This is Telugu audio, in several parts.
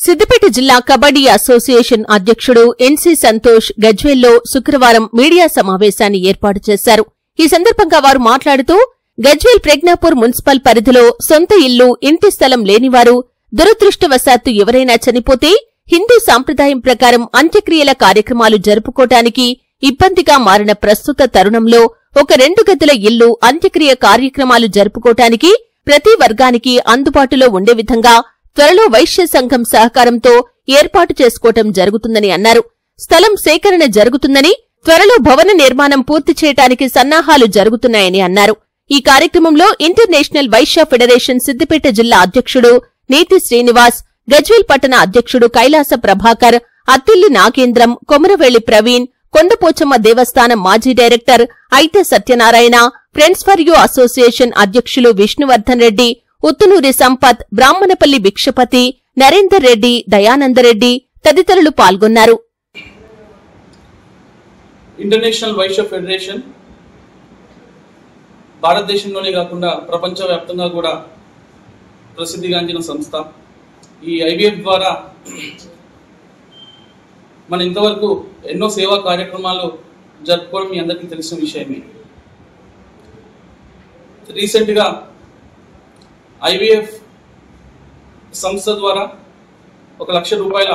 సిద్దిపేట జిల్లా కబడ్డీ అసోసియేషన్ అధ్యక్షుడు ఎన్సీ సంతోష్ గజ్వేల్లో శుక్రవారం మీడియా సమావేశాన్ని ఏర్పాటు చేశారు. ఈ సందర్భంగా వారు మాట్లాడుతూ గజ్వేల్ ప్రజ్ఞాపూర్ మున్సిపల్ పరిధిలో సొంత ఇల్లు, ఇంటి స్థలం లేనివారు దురదృష్టవశాత్తు ఎవరైనా చనిపోతే హిందూ సాంప్రదాయం ప్రకారం అంత్యక్రియల కార్యక్రమాలు జరుపుకోటానికి ఇబ్బందిగా మారిన ప్రస్తుత తరుణంలో ఒక 2 గదుల ఇల్లు అంత్యక్రియ కార్యక్రమాలు జరుపుకోటానికి ప్రతి వర్గానికి అందుబాటులో ఉండే విధంగా త్వరలో వైశ్య సంఘం సహకారంతో ఏర్పాటు చేసుకోవటం జరుగుతుందని అన్నారు. స్థలం సేకరణ జరుగుతుందని, త్వరలో భవన నిర్మాణం పూర్తి చేయడానికి సన్నాహాలు జరుగుతున్నాయని అన్నారు. ఈ కార్యక్రమంలో ఇంటర్నేషనల్ వైశ్య ఫెడరేషన్ సిద్దిపేట జిల్లా అధ్యక్షుడు నీతి శ్రీనివాస్, గజ్వేల్ పట్టణ అధ్యక్షుడు కైలాస ప్రభాకర్, అత్తిల్లి నాగేంద్రం, కొమరవేళి ప్రవీణ్, కొండపోచమ్మ దేవస్థానం మాజీ డైరెక్టర్ ఐతే Satyanarayana, friends for you association అధ్యక్షులు విష్ణువర్ధన్ రెడ్డి, ఉత్తునూరి సంపత్, బ్రాహ్మణపల్లి భిక్షపతి, నరేందర్ రెడ్డి, దయానందరెడ్డి తదితరులు పాల్గొన్నారు. ఇంటర్నేషనల్ వైశ్య ఫెడరేషన్ భారతదేశంలోనే కాకుండా ప్రపంచవ్యాప్తంగా కూడా ప్రసిద్ధిగాంచిన సంస్థ. ఈ ఐవీఎఫ్ ద్వారా మన ఇంతవరకు ఎన్నో సేవా కార్యక్రమాలు జరుపుకోవడం మీ అందరికీ తెలిసిన విషయమే. రీసెంట్గా ఐవీఎఫ్ సంస్థ ద్వారా 1 లక్ష రూపాయల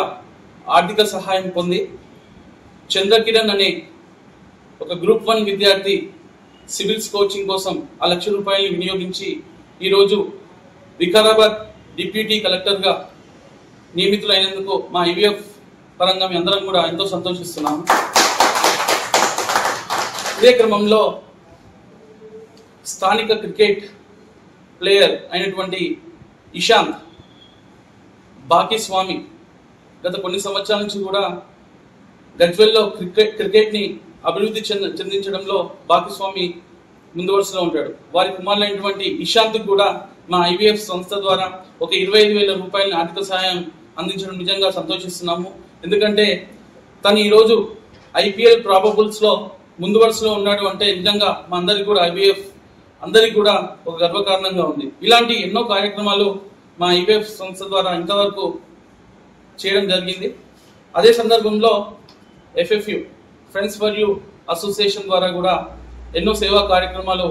ఆర్థిక సహాయం పొంది చంద్రకిరణ్ అనే ఒక గ్రూప్ 1 విద్యార్థి సివిల్స్ కోచింగ్ కోసం ఆ 1 లక్ష రూపాయలు వినియోగించి ఈరోజు వికారాబాద్ డిప్యూటీ కలెక్టర్గా నియమితులైనందుకు మా ఐవీఎఫ్ పరంగా మీ అందరం కూడా ఎంతో సంతోషిస్తున్నాము. ఇదే క్రమంలో స్థానిక క్రికెట్ ప్లేయర్ అయినటువంటి ఇషాంత్ బాకీస్వామి గత కొన్ని సంవత్సరాల నుంచి కూడా గజ్వేల్లో క్రికెట్ని అభివృద్ధి చెందించడంలో బాకీస్వామి ముందు వరుసలో ఉంటాడు. వారి కుమారులైనటువంటి ఇషాంత్ కూడా మా ఐవీఎఫ్ సంస్థ ద్వారా ఒక 25,000 రూపాయల ఆర్థిక సహాయం అందించడం నిజంగా సంతోషిస్తున్నాము. ఎందుకంటే తను ఈరోజు ఐపీఎల్ ప్రాబబుల్స్ లో ముందు వరుసలో ఉన్నాడు అంటే నిజంగా మా అందరికి కూడా ఐవీఎఫ్ అందరికి కూడా ఒక గర్వకారణంగా ఉంది. ఇలాంటి ఎన్నో కార్యక్రమాలు మా ఐవీఎఫ్ సంస్థ ద్వారా ఇంతవరకు చేయడం జరిగింది. అదే సందర్భంలో ఎఫ్ఎఫ్యు ఫ్రెండ్స్ ఫర్ యూ అసోసియేషన్ ద్వారా కూడా ఎన్నో సేవా కార్యక్రమాలు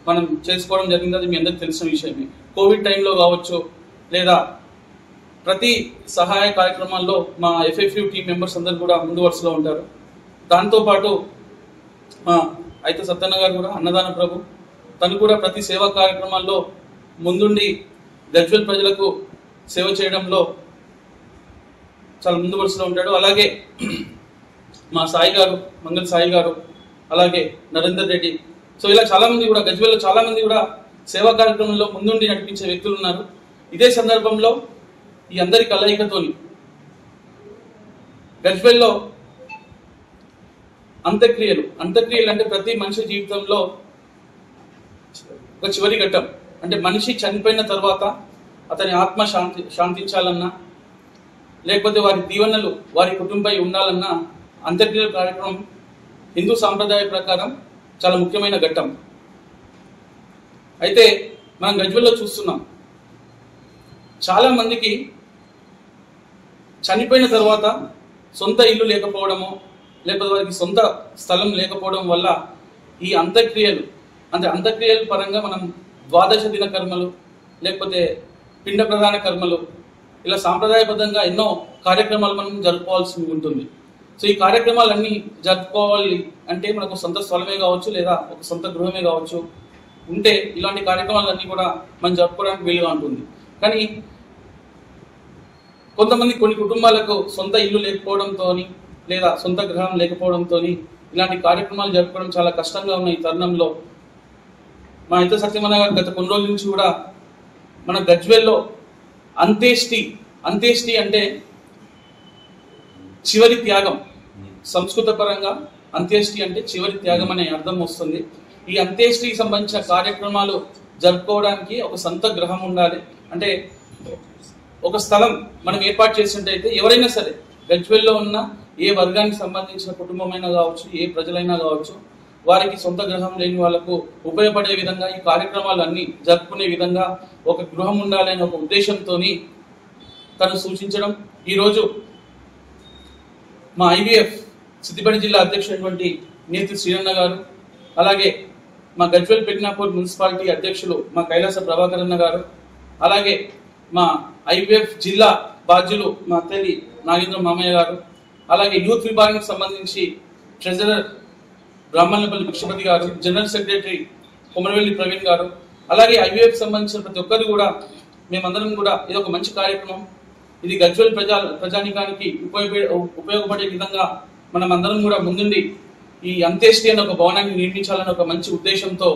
మనం చేసుకోవడం జరిగింది. అది మీ అందరికి తెలిసిన విషయమే. కోవిడ్ టైంలో కావచ్చు లేదా ప్రతి సహాయ కార్యక్రమాల్లో మా ఎఫ్ఎఫ్యు టీం మెంబర్స్ అందరూ కూడా ముందు వరుసలో ఉంటారు. దాంతోపాటు మా అయితే సత్యన్న గారు కూడా అన్నదాన ప్రభు, తను కూడా ప్రతి సేవా కార్యక్రమాల్లో ముందుండి గజ్వేల్ ప్రజలకు సేవ చేయడంలో చాలా ముందు వరుసలో ఉంటాడు. అలాగే మా సాయి గారు, మంగళ సాయి గారు, అలాగే నరేందర్ రెడ్డి, సో ఇలా చాలా మంది కూడా గజ్వేల్లో చాలా మంది కూడా సేవా కార్యక్రమంలో ముందుండి నడిపించే వ్యక్తులు ఉన్నారు. ఇదే సందర్భంలో ఈ అందరి కలయికతోని గజ్వేల్లో అంత్యక్రియలు అంటే ప్రతి మనిషి జీవితంలో ఒక చివరి ఘట్టం. అంటే మనిషి చనిపోయిన తర్వాత అతని ఆత్మ శాంతించాలన్నా లేకపోతే వారి దీవెనలు వారి కుటుంబై ఉండాలన్నా అంత్యక్రియల కార్యక్రమం హిందూ సాంప్రదాయ ప్రకారం చాలా ముఖ్యమైన ఘట్టం. అయితే మనం గజ్వేల్లో చూస్తున్నాం, చాలా మందికి చనిపోయిన తర్వాత సొంత ఇల్లు లేకపోవడము లేకపోతే వారికి సొంత స్థలం లేకపోవడం వల్ల ఈ అంత్యక్రియల పరంగా మనం 12 దిన కర్మలు లేకపోతే పిండ ప్రధాన కర్మలు ఇలా సాంప్రదాయబద్ధంగా ఎన్నో కార్యక్రమాలు మనం జరుపుకోవాల్సి ఉంటుంది. సో ఈ కార్యక్రమాలన్నీ జరుపుకోవాలి అంటే మనకు సొంత స్థలమే కావచ్చు లేదా ఒక సొంత గృహమే కావచ్చు ఉంటే ఇలాంటి కార్యక్రమాలన్నీ కూడా మనం జరుపుకోవడానికి వీలుగా ఉంటుంది. కానీ కొన్ని కుటుంబాలకు సొంత ఇల్లు లేకపోవడంతో లేదా సొంత గృహం లేకపోవడంతో ఇలాంటి కార్యక్రమాలు జరుపుకోవడం చాలా కష్టంగా ఉన్న ఈ తరుణంలో మా అయితే సత్యమన్న గారు గత కొన్ని రోజుల నుంచి కూడా మన గజ్వేల్లో అంత్యేష్టి అంటే చివరి త్యాగం, సంస్కృత పరంగా అంత్యేష్టి అంటే చివరి త్యాగం అనే అర్థం వస్తుంది. ఈ అంత్యేష్టికి సంబంధించిన కార్యక్రమాలు జరుపుకోవడానికి ఒక సొంత గృహం ఉండాలి. అంటే ఒక స్థలం మనం ఏర్పాటు చేసినట్టయితే ఎవరైనా సరే గజ్వేల్లో ఉన్న ఏ వర్గానికి సంబంధించిన కుటుంబమైనా కావచ్చు, ఏ ప్రజలైనా కావచ్చు, వారికి సొంత గృహం లేని వాళ్లకు ఉపయోగపడే విధంగా ఈ కార్యక్రమాలన్నీ జరుపుకునే విధంగా ఒక గృహం ఉండాలనే ఒక ఉద్దేశంతో తను సూచించడం, ఈరోజు మా ఐవీఎఫ్ సిద్దిపేట జిల్లా అధ్యక్షుడైనటువంటి నేతి శ్రీరన్న గారు, అలాగే మా గజ్వేల్ పెగ్నాపూర్ మున్సిపాలిటీ అధ్యక్షులు మా కైలాస ప్రభాకర్ అన్న గారు, అలాగే మా ఐవీఎఫ్ జిల్లా బాధ్యులు మా తల్లి నాగేంద్ర మామయ్య గారు, అలాగే యూత్ విభాగానికి సంబంధించి ట్రెజరర్ బ్రాహ్మణపల్లి భిక్షపతి గారు, జనరల్ సెక్రటరీ కొమరవెల్లి ప్రవీణ్ గారు, అలాగే ఐవీఎఫ్ సంబంధించిన ప్రతి ఒక్కరు కూడా మేమందరం కూడా ఇది ఒక మంచి కార్యక్రమం, ఇది గజ్వేల్ ప్రజానికానికి ఉపయోగపడే విధంగా మనం అందరం కూడా ముందుండి ఈ అంత్యేష్టి అనే ఒక భవనాన్ని నిర్మించాలనే ఒక మంచి ఉద్దేశంతో